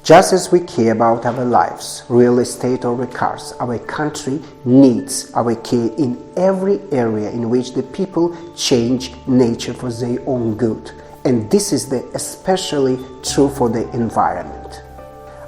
Just as we care about our lives, real estate or cars, our country needs our care in every area in which the people change nature for their own good. And this is especially true for the environment.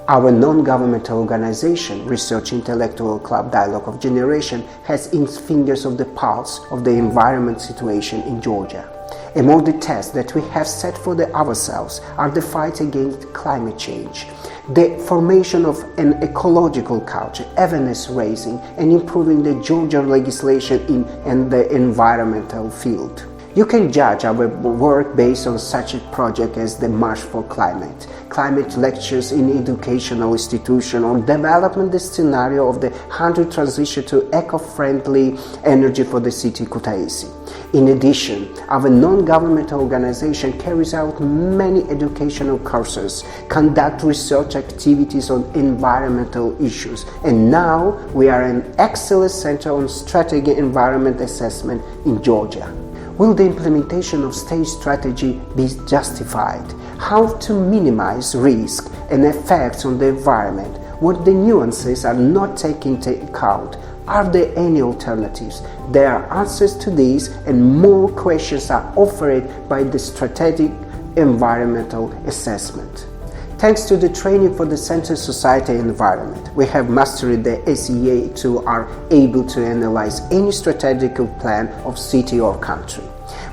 Our non-governmental organization, Research Intellectual Club Dialogue of Generation, has its fingers of the pulse of the environment situation in Georgia. Among the tasks that we have set for ourselves are the fight against climate change, the formation of an ecological culture, awareness raising, and improving the Georgian legislation in the environmental field. You can judge our work based on such a project as the March for Climate, climate lectures in educational institutions, or development the scenario of the 100 transition to eco-friendly energy for the city Kutaisi. In addition, our non-governmental organization carries out many educational courses, conduct research activities on environmental issues, and now we are an excellent center on strategic environment assessment in Georgia. Will the implementation of state strategy be justified? How to minimize risk and effects on the environment? What the nuances are not taken into account? Are there any alternatives? There are answers to these, and more questions are offered by the strategic environmental assessment. Thanks to the training for the Center Society Environment, we have mastered the SEA to are able to analyze any strategical plan of city or country.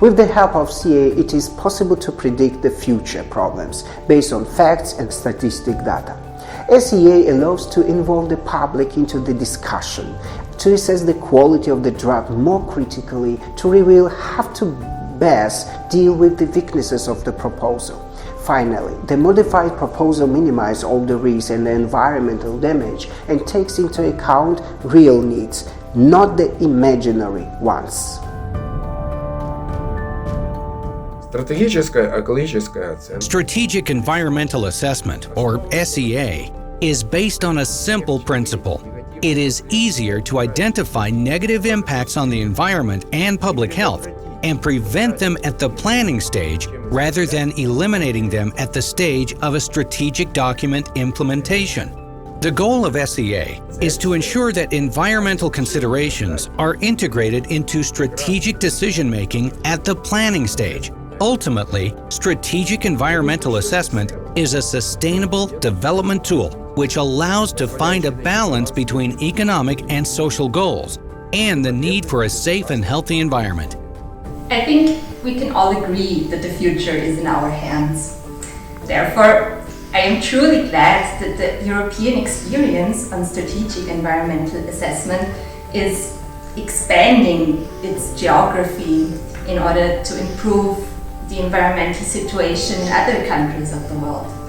With the help of CA, it is possible to predict the future problems based on facts and statistic data. SEA allows to involve the public into the discussion, to assess the quality of the draft more critically, to reveal how to best deal with the weaknesses of the proposal. Finally, the modified proposal minimizes all the risks and the environmental damage and takes into account real needs, not the imaginary ones. Strategic Environmental Assessment, or SEA, is based on a simple principle. It is easier to identify negative impacts on the environment and public health and prevent them at the planning stage rather than eliminating them at the stage of a strategic document implementation. The goal of SEA is to ensure that environmental considerations are integrated into strategic decision-making at the planning stage. Ultimately, strategic environmental assessment is a sustainable development tool which allows to find a balance between economic and social goals and the need for a safe and healthy environment. I think we can all agree that the future is in our hands. Therefore, I am truly glad that the European experience on strategic environmental assessment is expanding its geography in order to improve the environmental situation in other countries of the world.